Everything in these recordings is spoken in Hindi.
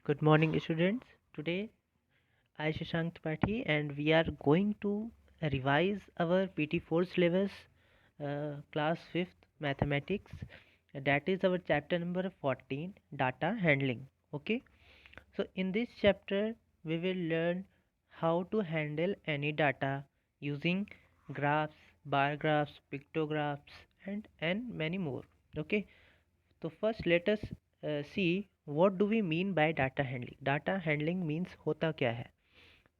Good morning, students. Today, I Shashank Tripathi, and we are going to revise our PT4 syllabus, class 5th mathematics. That is our chapter number 14, data handling. Okay, so in this chapter, we will learn how to handle any data using graphs, bar graphs, pictographs, and many more. Okay, so first let us see what do we mean by data handling. Data handling means होता क्या है.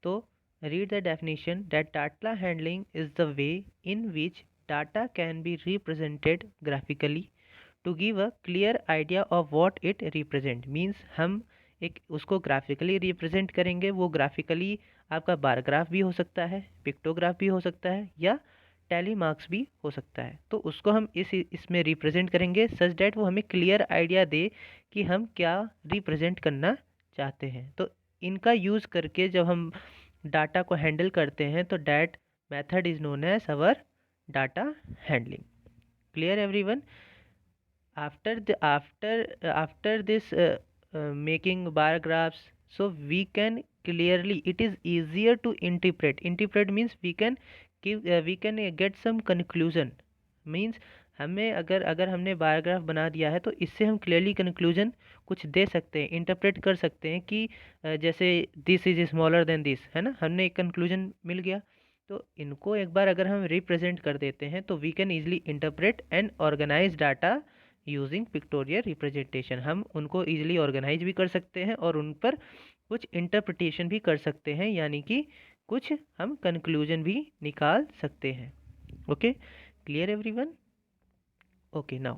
तो read the definition that data handling is the way in which data can be represented graphically to give a clear idea of what it represent. Means हम एक उसको ग्राफिकली रिप्रेजेंट करेंगे. वो ग्राफिकली आपका बार ग्राफ भी हो सकता है, पिक्टोग्राफ भी हो सकता है, या टैली मार्क्स भी हो सकता है. तो उसको हम इसमें रिप्रेजेंट करेंगे सच डैट वो हमें क्लियर आइडिया दे कि हम क्या रिप्रेजेंट करना चाहते हैं. तो इनका यूज़ करके जब हम डाटा को हैंडल करते हैं तो that method is known as our data handling. Clear everyone? After this making bar graphs, so we can clearly, it is easier to interpret means we can get some conclusion. Means हमें अगर अगर हमने बार ग्राफ बना दिया है तो इससे हम क्लियरली कंक्लूजन कुछ दे सकते हैं, इंटरप्रेट कर सकते हैं कि जैसे this is smaller than this, है ना, हमने एक कंक्लूजन मिल गया. तो इनको एक बार अगर हम रिप्रेजेंट कर देते हैं तो we can easily interpret and organise data using pictorial representation. हम उनको ईजिली ऑर्गेनाइज भी कर सकते हैं और उन पर कुछ इंटरप्रिटेशन भी कर सकते हैं, यानी कि कुछ हम कंक्लूजन भी निकाल सकते हैं. Okay, clear everyone? Okay, now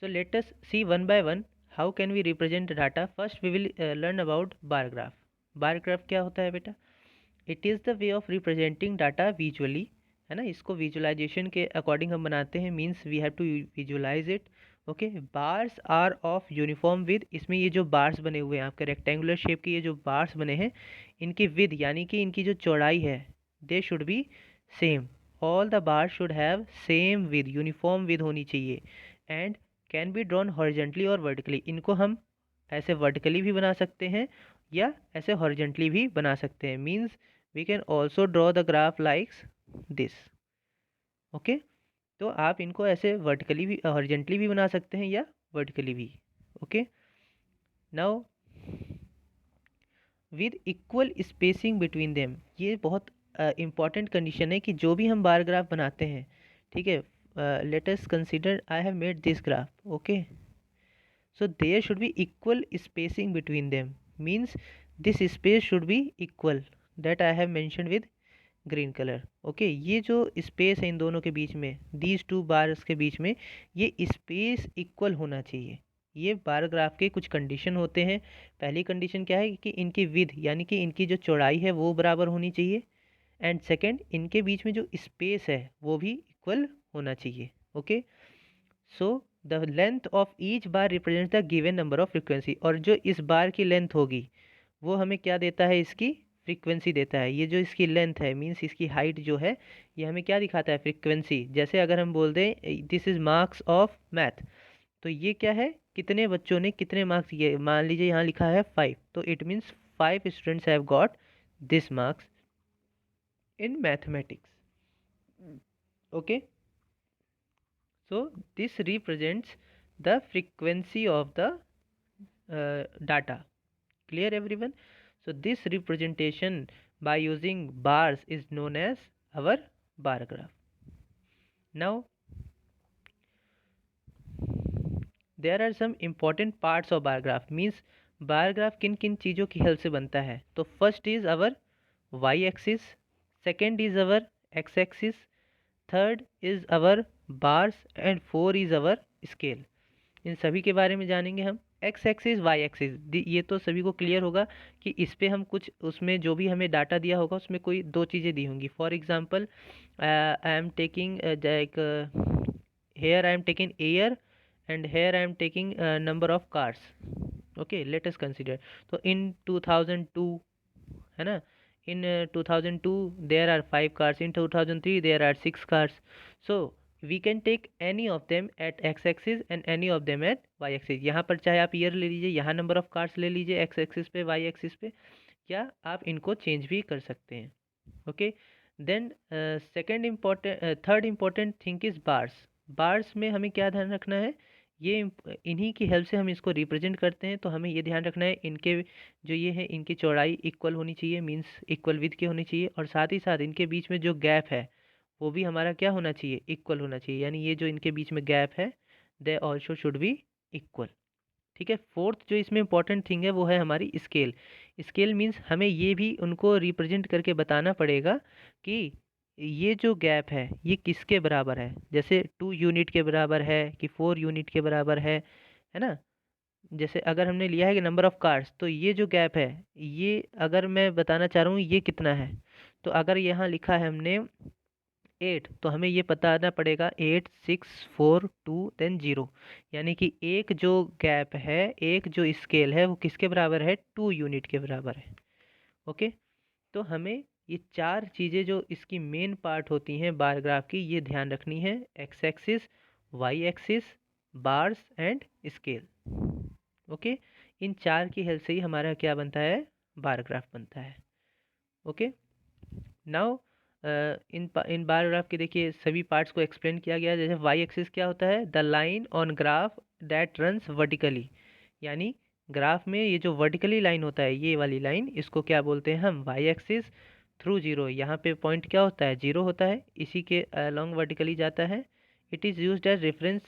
so let us see one by one how can we represent the data. First we will learn about bar graph. bar graph क्या होता है बेटा? It is the way of representing data visually, है ना. इसको विजुअलाइजेशन के अकॉर्डिंग हम बनाते हैं. Means we have to visualise it. Okay, bars are of uniform width. इसमें ये जो बार्स बने हुए हैं आपके रेक्टेंगुलर शेप के, ये जो बार्स बने हैं, इनकी विद यानी कि इनकी जो चौड़ाई है, they should be same. All the bars should have same with, uniform with होनी चाहिए. And can be drawn horizontally और वर्टिकली. इनको हम ऐसे वर्टिकली भी बना सकते हैं या ऐसे हॉरिजेंटली भी बना सकते हैं. Means we can also draw the graph like this. Okay, तो आप इनको ऐसे वर्टिकली भी हॉरिजेंटली भी बना सकते हैं या वर्टिकली भी. Okay, now with equal spacing between them. ये बहुत इंपॉर्टेंट कंडीशन है कि जो भी हम बार ग्राफ बनाते हैं, ठीक है, let us consider I have made this graph. Okay, so there should be equal spacing between them. Means this space should be equal, that I have mentioned with green colour. Okay, ये जो स्पेस है इन दोनों के बीच में, दीज टू बार्स के बीच में, ये स्पेस इक्वल होना चाहिए. ये बार ग्राफ के कुछ कंडीशन होते हैं. पहली कंडीशन क्या है कि इनकी विथ यानी कि इनकी जो चौड़ाई है वो बराबर होनी चाहिए. एंड सेकंड, इनके बीच में जो स्पेस है वो भी इक्वल होना चाहिए. Okay, so the length of each bar represent the given number of frequency. और जो इस बार की लेंथ होगी वो हमें क्या देता है? इसकी फ्रीक्वेंसी देता है. ये जो इसकी लेंथ है मीन्स इसकी हाइट जो है, ये हमें क्या दिखाता है? फ्रीक्वेंसी. जैसे अगर हम बोल दें this is marks of math, तो ये क्या है? कितने बच्चों ने कितने मार्क्स, ये मान लीजिए यहाँ लिखा है 5, तो it means 5 students have got this marks in mathematics. Okay, so this represents the frequency of the data. Clear everyone? So this representation by using bars is known as our bar graph. Now there are some important parts of bar graph. Means bar graph किन किन चीज़ों की हेल्प से बनता है? तो first is our y axis, second is our x axis, third is our bars and four is our scale. इन सभी के बारे में जानेंगे हम. एक्स एक्सिस, वाई एक्सिस, ये तो सभी को क्लियर होगा कि इस पे हम कुछ, उसमें जो भी हमें डाटा दिया होगा उसमें कोई दो चीज़ें दी होंगी. For example I am taking like here I am taking air and here I am taking number of cars. Okay, let us consider. तो इन 2002, है ना, in 2002 there are 5 cars, in 2003 there are 6 cars. So we can take any of them at X axis and any of them at Y axis. यहाँ पर चाहे आप ईयर ले लीजिए, यहाँ नंबर ऑफ कार्ड्स ले लीजिए एक्स एक्सिस पे, वाई एक्सिस पे, या आप इनको चेंज भी कर सकते हैं। Okay, then second important third important thing is bars. Bars में हमें क्या ध्यान रखना है, ये इन्हीं की हेल्प से हम इसको रिप्रेजेंट करते हैं। तो हमें ये ध्यान रखना है इनके जो ये है इनकी चौड़ाई इक्वल होनी चाहिए, मीन्स इक्वल विड्थ की होनी चाहिए, और साथ ही साथ इनके बीच में जो गैप है वो भी हमारा क्या होना चाहिए, इक्वल होना चाहिए। यानी ये जो इनके बीच में गैप है they also should be equal. ठीक है, फोर्थ जो इसमें इंपॉर्टेंट थिंग है वो है हमारी स्केल। स्केल मीन्स हमें ये भी उनको रिप्रेजेंट करके बताना पड़ेगा कि ये जो गैप है ये किसके बराबर है। जैसे 2 यूनिट के बराबर है कि 4 यूनिट के बराबर है ना। जैसे अगर हमने लिया है कि नंबर ऑफ कार्ड्स, तो ये जो गैप है ये अगर मैं बताना चाह रहा हूँ ये कितना है, तो अगर यहाँ लिखा है हमने 8, तो हमें ये बताना पड़ेगा 8 6 4 2 देन 0। यानी कि एक जो गैप है, एक जो स्केल है वो किसके बराबर है, 2 यूनिट के बराबर है। ओके, तो हमें ये चार चीज़ें जो इसकी मेन पार्ट होती हैं बार ग्राफ की, ये ध्यान रखनी है। X axis, Y axis, bars and scale. Okay, इन चार की हेल्प से ही हमारा क्या बनता है, बार ग्राफ बनता है। Okay, now in bar graph के देखिए सभी पार्ट्स को एक्सप्लेन किया गया है। जैसे वाई एक्सिस क्या होता है, the line on graph that runs vertically. यानी ग्राफ में ये जो वर्टिकली लाइन होता है, ये वाली लाइन, इसको क्या बोलते हैं हम, वाई एक्सिस। थ्रू जीरो, यहाँ पे पॉइंट क्या होता है, जीरो होता है, इसी के अलॉन्ग वर्टिकली जाता है। It is used as reference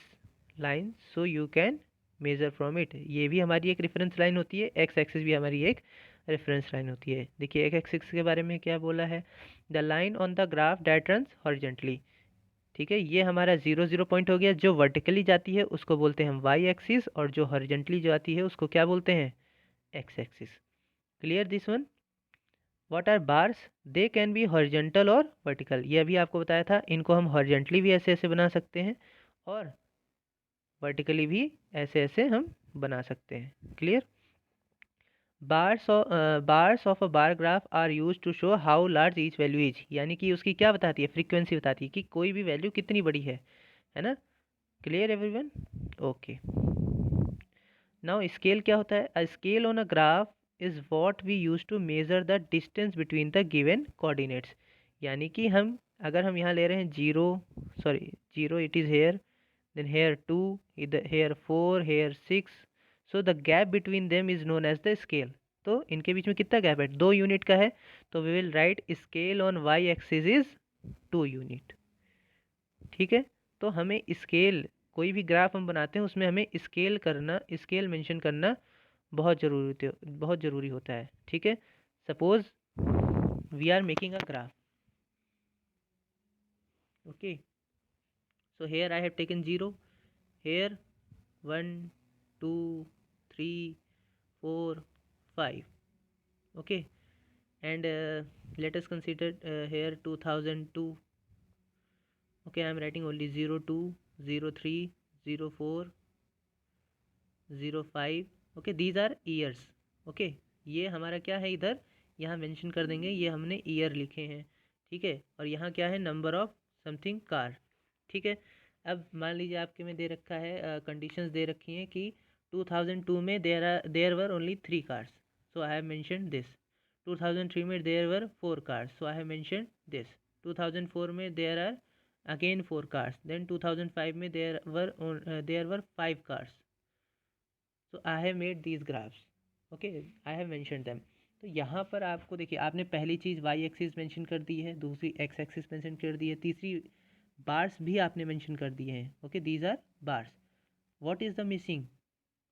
line so you can measure from it. ये भी हमारी एक रेफरेंस लाइन होती है, एक्स एक्सिस भी हमारी एक रेफरेंस लाइन होती है। देखिए एक एक्सिस के बारे में क्या बोला है, the line on the graph that runs horizontally. ठीक है, ये हमारा 0 0 पॉइंट हो गया। जो वर्टिकली जाती है उसको बोलते हैं हम वाई एक्सिस, और जो हॉरिजेंटली जो आती है उसको क्या बोलते हैं, X axis. Clear this one. What are bars, they can be horizontal और वर्टिकल। ये अभी आपको बताया था, इनको हम हॉरिजेंटली भी ऐसे ऐसे बना सकते हैं और वर्टिकली भी ऐसे ऐसे हम बना सकते हैं। Clear. Bars of a bar graph are used to show how large each value is. यानी कि उसकी क्या बताती है, फ्रीक्वेंसी बताती है कि कोई भी वैल्यू कितनी बड़ी है ना। Clear everyone. Okay, now scale क्या होता है, a scale on a graph is what we use to measure the distance between the given coordinates. यानी कि हम अगर हम यहाँ ले रहे हैं zero, sorry zero it is here, then here 2, here 4, here 6, so the gap between them is known as the scale। तो इनके बीच में कितना गैप है, 2 यूनिट का है, तो we will write scale on Y axis is 2 unit. ठीक है, तो हमें स्केल, कोई भी ग्राफ हम बनाते हैं उसमें हमें स्केल करना, स्केल मेंशन करना बहुत ज़रूरी होता है। ठीक है, suppose we are making a graph. Okay, so here I have taken 0, here 1 2 3 4 5, okay, and let us consider here 2002. okay, I am writing only 02 03 04 05, okay, these are years। okay, ये हमारा क्या है, इधर यहाँ मेंशन कर देंगे, ये हमने ईयर लिखे हैं। ठीक है, और यहाँ क्या है, नंबर ऑफ समथिंग कार। ठीक है, अब मान लीजिए आपके में दे रखा है, कंडीशंस दे रखी हैं कि 2002 में there were only 3 cars, so I have mention this. 2003 में there were 4 cars, so I have mention this. 2004 में there are again 4 cars, then 2005 में there were 5 cars, so I have made these graphs. Okay, I have mention them. तो यहाँ पर आपको देखिए, आपने पहली चीज़ वाई एक्सिस मेंशन कर दी है, दूसरी एक्स एक्सिस मेंशन कर दी है, तीसरी बार्स भी आपने मेंशन कर दिए हैं। Okay, these are bars. What is the missing,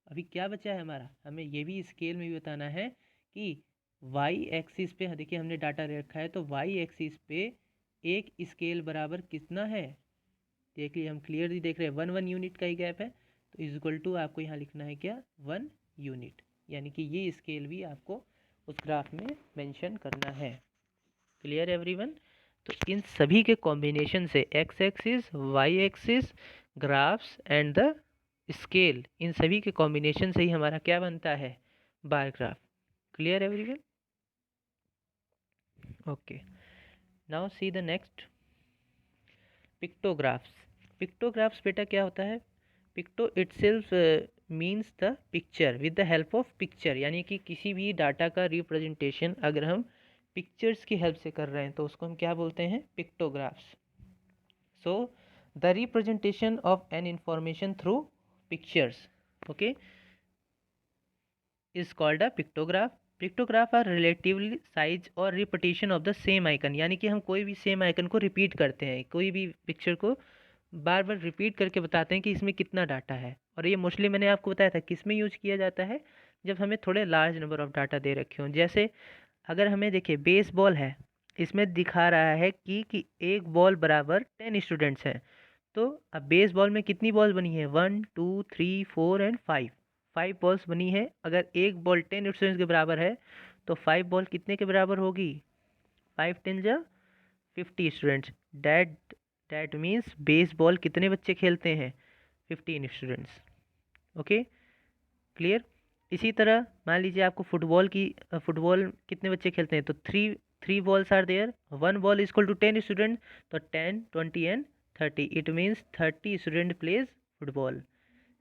अभी क्या बचा है हमारा, हमें ये भी स्केल में भी बताना है कि वाई एक्सिस पे देखिए हमने डाटा रखा है, तो वाई एक्सिस पे एक स्केल बराबर कितना है, देख लिए हम क्लियरली देख रहे हैं 1 1 यूनिट का ही गैप है, तो इज इक्वल टू आपको यहाँ लिखना है क्या, 1 यूनिट। यानी कि ये स्केल भी आपको उस ग्राफ में मेंशन करना है। Clear everyone. तो इन सभी के कॉम्बिनेशन से X axis, Y axis, graphs and the scale, इन सभी के कॉम्बिनेशन से ही हमारा क्या बनता है, bar graph. Clear everyone. Okay, now see the next, pictographs. Pictographs बेटा क्या होता है? Picto itself means the picture with the help of picture, यानी कि किसी भी डाटा का रिप्रेजेंटेशन अगर हम पिक्चर्स की हेल्प से कर रहे हैं तो उसको हम क्या बोलते हैं? Pictographs. So the representation of an information through pictures, okay, is called a pictograph. Pictograph are relatively size और repetition of the same icon, यानी कि हम कोई भी सेम आइकन को रिपीट करते हैं, कोई भी पिक्चर को बार बार रिपीट करके बताते हैं कि इसमें कितना डाटा है। और ये मोस्टली मैंने आपको बताया था किस में यूज किया जाता है, जब हमें थोड़े लार्ज नंबर ऑफ डाटा दे रखे हों। जैसे अगर हमें देखिए बेसबॉल है, इसमें दिखा रहा है कि एक बॉल बराबर 10 स्टूडेंट्स हैं। तो अब बेसबॉल में कितनी बॉल बनी है? 1 2 3 4 एंड 5, 5 बॉल्स बनी है। अगर एक बॉल 10 स्टूडेंट्स के बराबर है तो 5 बॉल कितने के बराबर होगी? 5 10 जा 50 students. That that means baseball कितने बच्चे खेलते हैं? 15 स्टूडेंट्स। Okay, clear. इसी तरह मान लीजिए आपको फुटबॉल कितने बच्चे खेलते हैं? तो three balls are there, 1 ball is equal to 10 student, तो 10 20 and 30, it means 30 student plays football.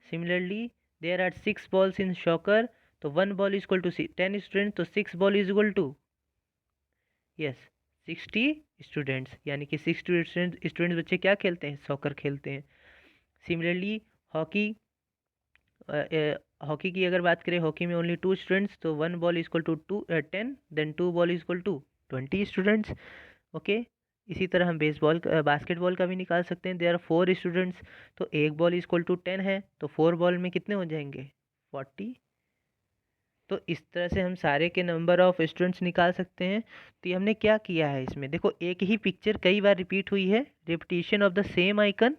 Similarly there are 6 balls in soccer, तो 1 ball is equal to 10 student, तो 6 ball is equal to yes 60 students, यानी कि 60 स्टूडेंट्स बच्चे क्या खेलते हैं? सॉकर खेलते हैं। सिमिलरली हॉकी, हॉकी की अगर बात करें, हॉकी में ओनली 2 स्टूडेंट्स, तो 1 ball is equal to 10, then 2 ball is equal to 20 students. Okay, इसी तरह हम बास्केटबॉल का भी निकाल सकते हैं। देयर आर 4 स्टूडेंट्स, तो एक बॉल इज इक्वल टू 10 है, तो 4 बॉल में कितने हो जाएंगे? 40। तो इस तरह से हम सारे के नंबर ऑफ स्टूडेंट्स निकाल सकते हैं। तो ये हमने क्या किया है, इसमें देखो एक ही पिक्चर कई बार रिपीट हुई है, repetition of the same icon,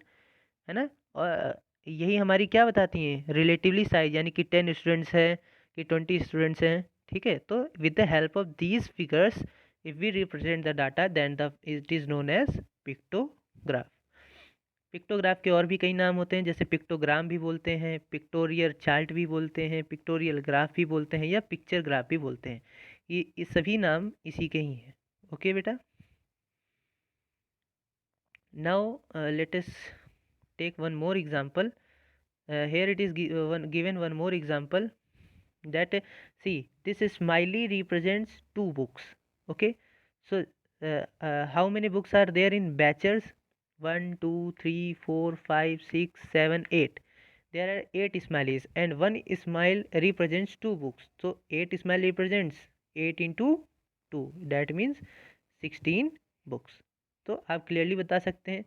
है ना। और यही हमारी क्या बताती हैं? रिलेटिवली साइज, यानी कि 10 स्टूडेंट्स हैं कि 20 स्टूडेंट्स हैं, ठीक है। तो with the help of these figures if we represent the data then the it is known as pictograph. Pictograph के और भी कई नाम होते हैं, जैसे पिक्टोग्राम भी बोलते हैं, पिक्टोरियल चार्ट भी बोलते हैं, पिक्टोरियल ग्राफ भी बोलते हैं, या पिक्चर ग्राफ भी बोलते हैं। ये सभी नाम इसी के ही हैं। ओके बेटा, now let us take one more example. Here it is given one more example that see this smiley represents 2 books. Okay, so how many books are there in batches? 1 2 3 4 5 6 7 8. There are 8 smileys and one smile represents 2 books, so 8 smile represents 8 into 2, that means 16 books. तो आप क्लियरली बता सकते हैं।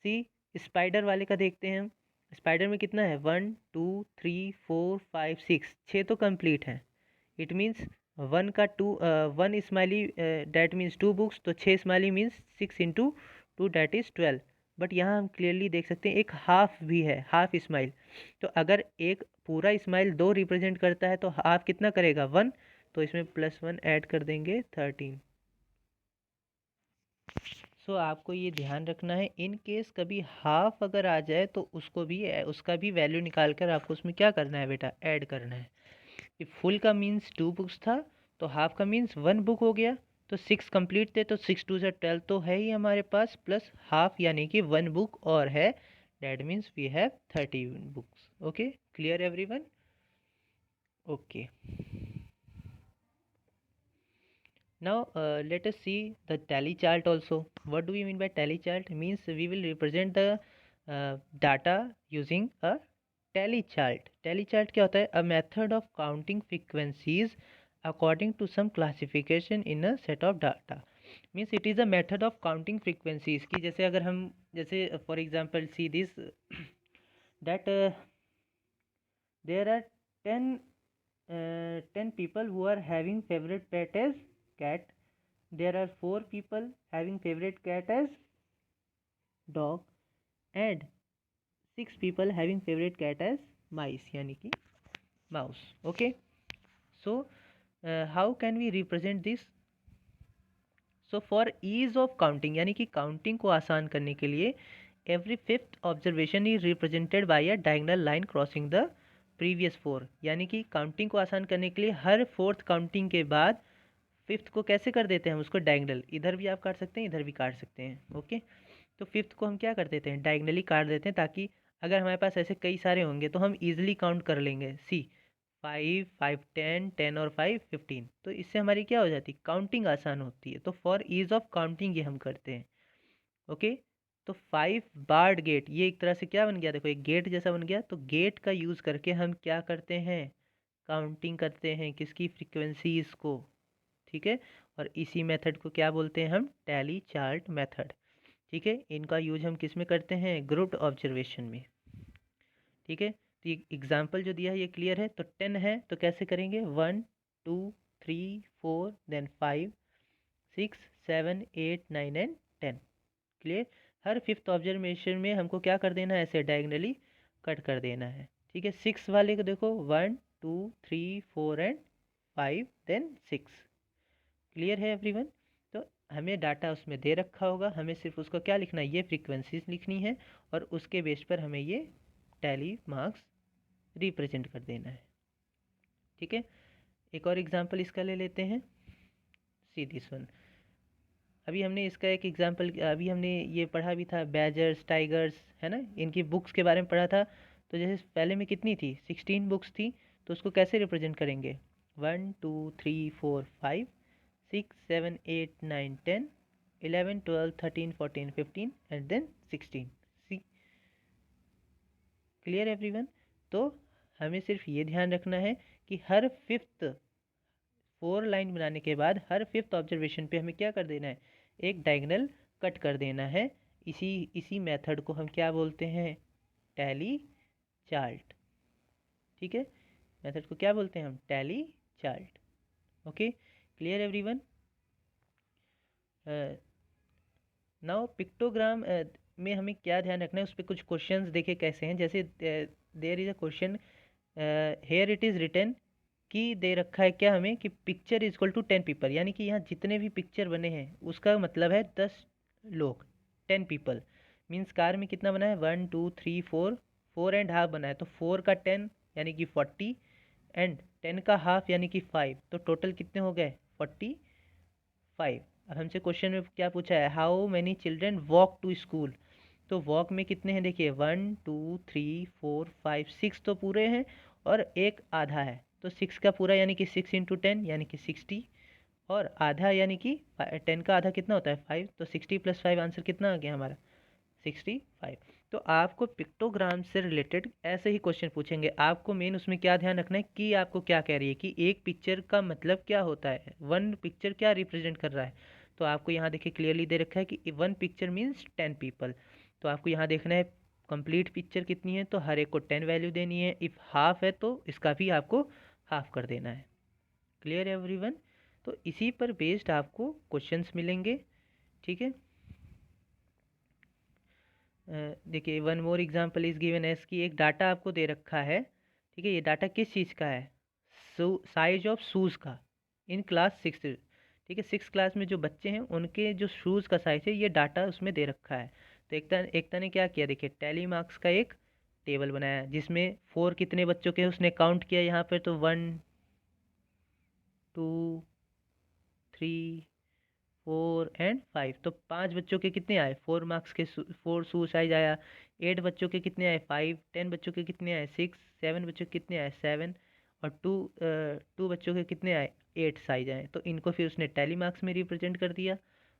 सी स्पाइडर वाले का देखते हैं हम। स्पाइडर में कितना है? 1 2 3 4 5 6, 6 तो कंप्लीट है। It means 1 smiley that means 2 books, तो 6 smiley means 6 into 2 that is 12। But यहाँ हम क्लियरली देख सकते हैं एक हाफ भी है, हाफ स्माइल। तो अगर एक पूरा स्माइल 2 रिप्रेजेंट करता है तो हाफ कितना करेगा? 1, तो इसमें +1 ऐड कर देंगे 13। सो आपको ये ध्यान रखना है, इन केस कभी हाफ अगर आ जाए तो उसका भी वैल्यू निकाल कर आपको उसमें क्या करना है बेटा? ऐड करना है। कि फुल का मीन्स 2 बुक्स था, तो हाफ का मीन्स 1 बुक हो गया, तो 6 कंप्लीट थे, तो 6 2 से 12 तो है ही हमारे पास, प्लस हाफ यानी कि 1 बुक और है, that means we have 30 books. Okay, clear everyone? Okay, now let us see the tally chart also. What do we mean by tally chart? Means we will represent the data using a tally chart. Tally chart क्या होता है? A method of counting frequencies according to some classification in a set of data. Means it is a method of counting frequencies कि जैसे अगर हम जैसे for example see this that there are 10 people who are having favorite pet as cat. There are 4 people having favorite cat as dog and 6 people having favorite cat as mice, यानी कि mouse. Okay, so how can we represent this? So for ease of counting, यानी कि काउंटिंग को आसान करने के लिए every fifth observation is represented by a diagonal line crossing the previous 4, यानी कि काउंटिंग को आसान करने के लिए हर 4th काउंटिंग के बाद 5th को कैसे कर देते हैं हम उसको डायगोनल, इधर भी आप काट सकते हैं इधर भी काट सकते हैं। ओके, तो फिफ्थ को हम क्या कर देते हैं, डायगनली काट देते हैं, ताकि अगर हमारे पास ऐसे कई सारे होंगे तो हम इजीली काउंट कर लेंगे। सी 5 5 10 10 और 5 15, तो इससे हमारी क्या हो जाती है, काउंटिंग आसान होती है। तो फॉर ईज ऑफ काउंटिंग ये हम करते हैं। ओके, तो 5 बार्ड गेट, ये एक तरह से क्या बन गया, देखो एक गेट जैसा बन गया। तो गेट का यूज़ करके हम क्या करते हैं, काउंटिंग करते हैं किसकी, फ्रीक्वेंसीज को। ठीक है, और इसी मेथड को क्या बोलते हैं हम, टैली चार्ट मेथड। ठीक है, इनका यूज हम किस में करते हैं, ग्रुप ऑब्जर्वेशन में। ठीक है, तो ये एग्जाम्पल जो दिया है ये क्लियर है। तो 10 है तो कैसे करेंगे, 1 2 3 4 देन 5 6 7 8 9 एंड 10। क्लियर। हर फिफ्थ ऑब्जर्वेशन में हमको क्या कर देना है, ऐसे डायगनली कट कर देना है। ठीक है, 6 वाले को देखो 1 2 3 4 एंड 5 देन 6। क्लियर है एवरीवन। तो हमें डाटा उसमें दे रखा होगा, हमें सिर्फ उसको क्या लिखना है, ये फ्रीक्वेंसीज लिखनी है, और उसके बेस पर हमें ये टैली मार्क्स रिप्रेजेंट कर देना है। ठीक है, एक और एग्जांपल इसका ले लेते हैं, सी दिस वन। अभी हमने इसका एक एग्जांपल, अभी हमने ये पढ़ा भी था, बैजर्स टाइगर्स, है ना, इनकी बुक्स के बारे में पढ़ा था। तो जैसे पहले में कितनी थी, 16 बुक्स थी, तो उसको कैसे रिप्रेजेंट करेंगे, 1 2 3 4 5 6 7 8 9 10 11 12 13 14 15 and then 16। See clear everyone. तो हमें सिर्फ ये ध्यान रखना है कि हर फिफ्थ 4 लाइन बनाने के बाद हर फिफ्थ ऑब्जर्वेशन पे हमें क्या कर देना है, एक डायगोनल कट कर देना है। इसी इसी मेथड को हम क्या बोलते हैं, टैली चार्ट। ठीक है, मेथड को क्या बोलते हैं हम, tally chart. Okay, clear everyone. Now pictogram में हमें क्या ध्यान रखना है, उस पर कुछ क्वेश्चंस देखे कैसे हैं। जैसे there is a question, here it is written कि दे रखा है क्या हमें, कि picture is equal to 10 people, यानी कि यहाँ जितने भी पिक्चर बने हैं उसका मतलब है 10 लोग, 10 पीपल। मीन्स कार में कितना बना है, 1 2 3 4, 4.5 बना है, तो 4 का 10 यानी कि 40, एंड 10 का हाफ यानी कि 5, तो टोटल कितने हो गए, 45। अब हमसे क्वेश्चन में क्या पूछा है, how many children walk to school. तो वॉक में कितने हैं, देखिए 1 2 3 4 5 6 तो पूरे हैं, और एक आधा है, तो 6 का पूरा यानी कि 6 इंटू 10 यानी कि 60, और आधा यानी कि 10 का आधा कितना होता है, 5, तो 60 + 5 आंसर कितना आ गया हमारा, 65। तो आपको पिक्टोग्राम से रिलेटेड ऐसे ही क्वेश्चन पूछेंगे। आपको मेन उसमें क्या ध्यान रखना है कि आपको क्या कह रही है, कि एक पिक्चर का मतलब क्या होता है, वन पिक्चर क्या रिप्रेजेंट कर रहा है। तो आपको यहाँ देखिए क्लियरली दे रखा है कि वन पिक्चर मीन्स 10 पीपल। तो आपको यहाँ देखना है कंप्लीट पिक्चर कितनी है, तो हर एक को 10 वैल्यू देनी है। इफ़ हाफ है तो इसका भी आपको हाफ कर देना है। Clear everyone. तो इसी पर बेस्ड आपको क्वेश्चंस मिलेंगे। ठीक है, देखिए one more example is given S, की एक डाटा आपको दे रखा है। ठीक है, ये डाटा किस चीज़ का है, साइज ऑफ शूज़ का इन क्लास 6। ठीक है, 6 क्लास में जो बच्चे हैं उनके जो शूज़ का साइज है ये डाटा उसमें दे रखा है। तो एकता ने क्या किया, देखिए टैली मार्क्स का एक टेबल बनाया, जिसमें 4 कितने बच्चों के उसने काउंट किया यहाँ पर, तो 1 2 3 4 एंड 5, तो 5 बच्चों के कितने आए, 4 मार्क्स के 4 शू साइज आया। 8 बच्चों के कितने आए, 5। 10 बच्चों के कितने आए, 6। 7 बच्चों के कितने आए, 7। और 2 बच्चों के कितने आए, 8 साइज आए। तो इनको फिर उसने टैली मार्क्स में रिप्रेजेंट कर दिया।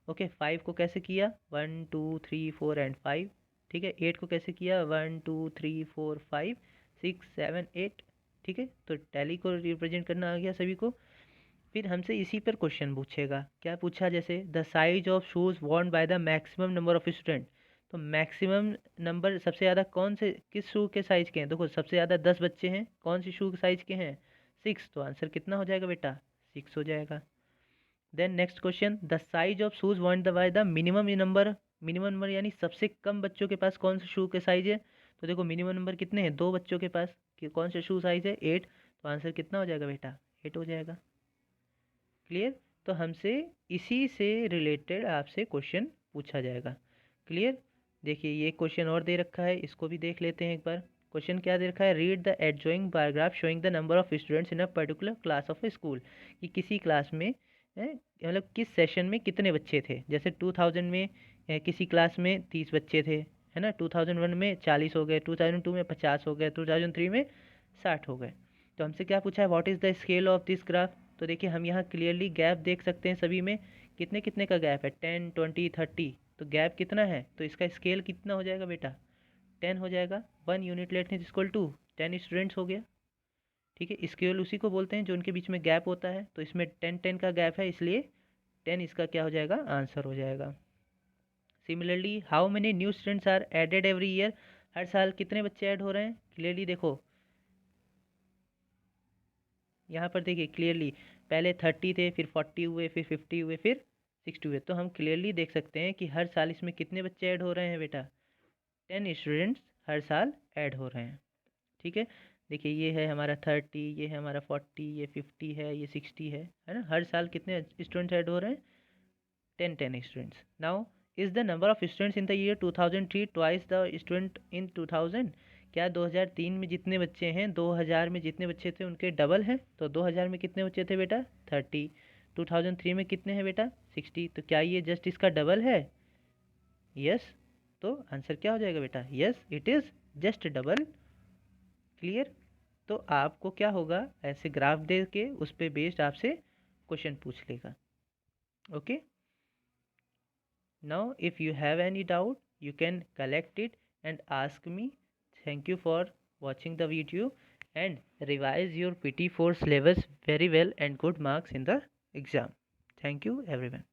ओके, 5 को कैसे किया, 1 2 3 4 एंड 5। ठीक है, 8 को कैसे किया, 1 2 3 4 5 6 7 8। ठीक है, तो टैली को रिप्रेजेंट करना आ गया सभी को। फिर हमसे इसी पर क्वेश्चन पूछेगा, क्या पूछा, जैसे the size of shoes Warne by the maximum number of student. तो मैक्सिमम नंबर सबसे ज़्यादा कौन से किस शू के साइज़ के हैं, देखो सबसे ज़्यादा 10 बच्चे हैं, कौन सी शू के साइज़ के हैं, 6, तो आंसर कितना हो जाएगा बेटा, 6 हो जाएगा। Then next question, the size of shoes want the buy the minimum number यानी सबसे कम बच्चों के पास कौन से शू के साइज है। तो देखो मिनिमम नंबर कितने हैं, 2 बच्चों के पास, कि कौन से शू साइज है, 8, तो आंसर कितना हो जाएगा बेटा, 8 हो जाएगा। क्लियर। तो हमसे इसी से रिलेटेड आपसे क्वेश्चन पूछा जाएगा। क्लियर। देखिए ये क्वेश्चन और दे रखा है, इसको भी देख लेते हैं एक बार। क्वेश्चन क्या दे रखा है, read the adjoining paragraph showing the number of students in a particular class of a school. कि किसी क्लास में मतलब किस सेशन में कितने बच्चे थे। जैसे 2000 में किसी क्लास में 30 बच्चे थे, है ना, 2001 में 40 हो गए, 2002 में 50 हो गए, 2003 में 60 हो गए। तो हमसे क्या पूछा है, what is the scale of this graph. तो देखिए हम यहाँ क्लियरली गैप देख सकते हैं, सभी में कितने कितने का गैप है, 10, 20, 30। तो गैप कितना है, तो इसका स्केल कितना हो जाएगा बेटा, 10 हो जाएगा। 1 unit length equal to 10 students हो गया। ठीक है, स्केल उसी को बोलते हैं जो उनके बीच में गैप होता है। तो इसमें 10 का गैप है, इसलिए 10 इसका क्या हो जाएगा, आंसर हो जाएगा। Similarly how many new students are added every year, हर साल कितने बच्चे ऐड हो रहे हैं, क्लियरली देखो यहाँ पर देखिए क्लियरली, पहले 30 थे, फिर 40 हुए, फिर 50 हुए, फिर 60 हुए। तो हम क्लियरली देख सकते हैं कि हर साल इसमें कितने बच्चे ऐड हो रहे हैं बेटा, 10 स्टूडेंट्स हर साल ऐड हो रहे हैं। ठीक है, देखिए ये है हमारा 30, ये है हमारा 40, ये 50 है, ये 60 है ना। हर साल कितने स्टूडेंट्स ऐड हो रहे हैं, 10 students. Now is the number of students in the year 2003 twice the student in 2000। क्या 2003 में जितने बच्चे हैं 2000 में जितने बच्चे थे उनके डबल हैं। तो 2000 में कितने बच्चे थे बेटा, 30। 2003 में कितने हैं बेटा, 60। तो क्या ये जस्ट इसका डबल है, यस। तो आंसर क्या हो जाएगा बेटा, yes it is just double. Clear. तो आपको क्या होगा, ऐसे ग्राफ दे के उस पर बेस्ड आपसे क्वेश्चन पूछ लेगा। Okay, now if you have any doubt you can collect it and ask me. Thank you for watching the video and revise your PT4 syllabus very well and good marks in the exam. Thank you everyone.